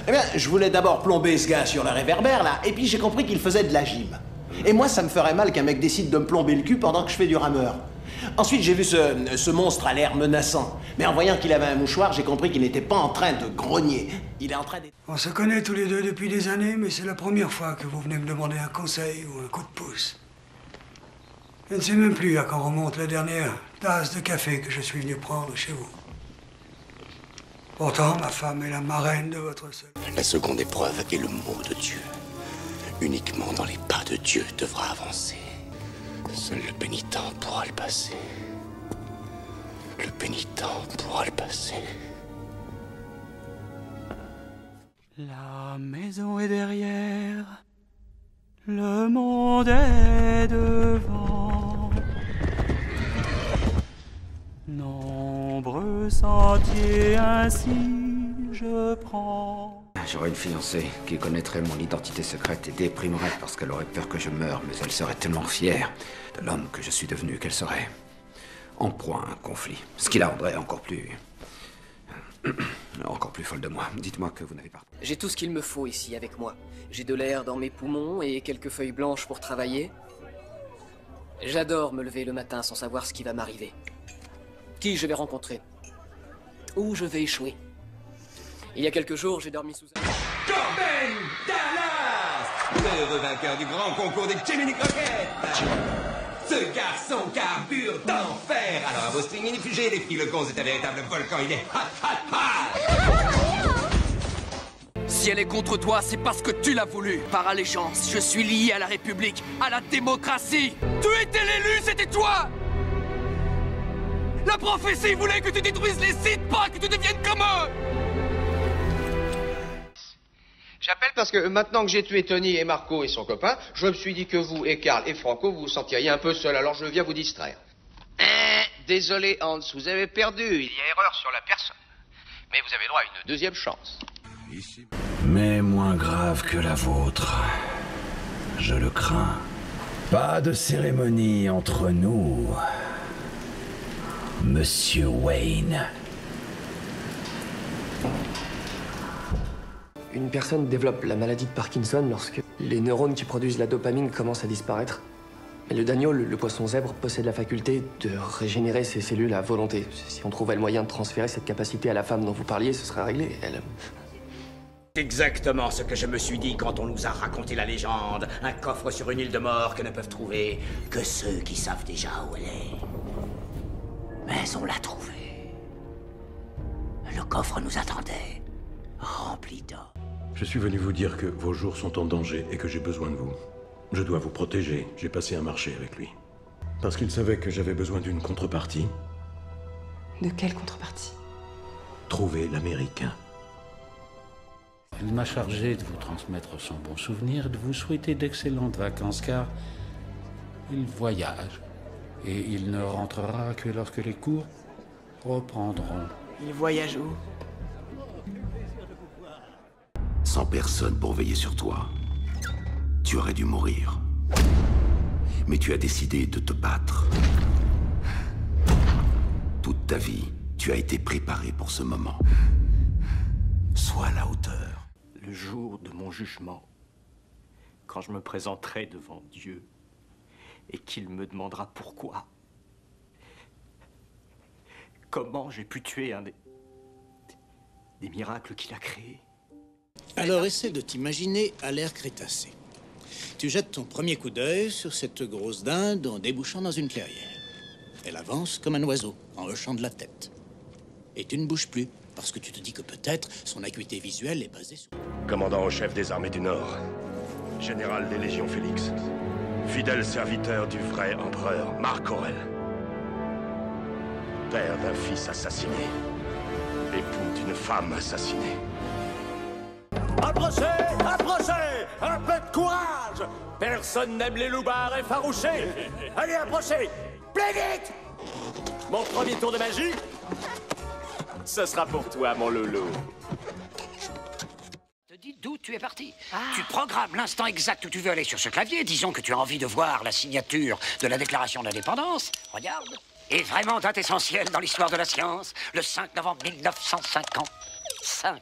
Eh bien, je voulais d'abord plomber ce gars sur le réverbère, là, et puis j'ai compris qu'il faisait de la gym. Et moi, ça me ferait mal qu'un mec décide de me plomber le cul pendant que je fais du rameur. Ensuite, j'ai vu ce monstre à l'air menaçant. Mais en voyant qu'il avait un mouchoir, j'ai compris qu'il n'était pas en train de grogner. Il est en train de... On se connaît tous les deux depuis des années, mais c'est la première fois que vous venez me demander un conseil ou un coup de pouce. Je ne sais même plus à quand remonte la dernière tasse de café que je suis venu prendre chez vous. Pourtant, ma femme est la marraine de votre seul. La seconde épreuve est le mot de Dieu. Uniquement dans les pas de Dieu devra avancer. Seul le pénitent pourra le passer. Le pénitent pourra le passer. La maison est derrière, le monde est devant. Nombreux sentiers ainsi je prends. J'aurais une fiancée qui connaîtrait mon identité secrète et déprimerait parce qu'elle aurait peur que je meure, mais elle serait tellement fière de l'homme que je suis devenu qu'elle serait en proie à un conflit. Ce qui la rendrait encore plus folle de moi. Dites-moi que vous n'avez pas... J'ai tout ce qu'il me faut ici avec moi. J'ai de l'air dans mes poumons et quelques feuilles blanches pour travailler. J'adore me lever le matin sans savoir ce qui va m'arriver. Qui je vais rencontrer. Où je vais échouer. Il y a quelques jours, j'ai dormi sous un... Corben Dallas, l'heureux vainqueur du grand concours des Jiminy Croquettes. Ce garçon carbure d'enfer. Alors à vos strings inifugés, les filles, le con, c'est un véritable volcan. Il est hot, hot, hot. Si elle est contre toi, c'est parce que tu l'as voulu. Par allégeance, je suis lié à la République, à la démocratie. Tu étais l'élu, c'était toi. La prophétie voulait que tu détruises les sites, pas que tu deviennes comme eux. J'appelle parce que maintenant que j'ai tué Tony et Marco et son copain, je me suis dit que vous et Karl et Franco vous vous sentiriez un peu seul, alors je viens vous distraire. Désolé Hans, vous avez perdu. Il y a erreur sur la personne. Mais vous avez droit à une deuxième chance. Mais moins grave que la vôtre. Je le crains. Pas de cérémonie entre nous, Monsieur Wayne. Une personne développe la maladie de Parkinson lorsque les neurones qui produisent la dopamine commencent à disparaître. Mais le dagneau, le poisson zèbre, possède la faculté de régénérer ses cellules à volonté. Si on trouvait le moyen de transférer cette capacité à la femme dont vous parliez, ce serait réglé. Elle... C'est exactement ce que je me suis dit quand on nous a raconté la légende. Un coffre sur une île de mort que ne peuvent trouver que ceux qui savent déjà où elle est. Mais on l'a trouvé. Le coffre nous attendait, rempli d'or. Je suis venu vous dire que vos jours sont en danger et que j'ai besoin de vous. Je dois vous protéger. J'ai passé un marché avec lui. Parce qu'il savait que j'avais besoin d'une contrepartie. De quelle contrepartie? Trouver l'Américain. Il m'a chargé de vous transmettre son bon souvenir, de vous souhaiter d'excellentes vacances, car il voyage. Et il ne rentrera que lorsque les cours reprendront. Il voyage où? Sans personne pour veiller sur toi, tu aurais dû mourir. Mais tu as décidé de te battre. Toute ta vie, tu as été préparé pour ce moment. Sois à la hauteur. Le jour de mon jugement, quand je me présenterai devant Dieu et qu'il me demandera pourquoi, comment j'ai pu tuer un des miracles qu'il a créés. Alors essaie de t'imaginer à l'ère Crétacé. Tu jettes ton premier coup d'œil sur cette grosse dinde en débouchant dans une clairière. Elle avance comme un oiseau, en hochant de la tête. Et tu ne bouges plus, parce que tu te dis que peut-être son acuité visuelle est basée sur... Commandant au chef des armées du Nord, général des Légions Félix, fidèle serviteur du vrai empereur Marc Aurèle, père d'un fils assassiné, époux d'une femme assassinée. Approchez! Approchez! Un peu de courage! Personne n'aime les loupards effarouchés! Allez, approchez! Plus vite! Mon premier tour de magie, ce sera pour toi, mon loulou. Te dis d'où tu es parti. Tu programmes l'instant exact où tu veux aller sur ce clavier. Disons que tu as envie de voir la signature de la déclaration d'indépendance. Regarde. Et vraiment date essentielle dans l'histoire de la science, le 5 novembre 1955.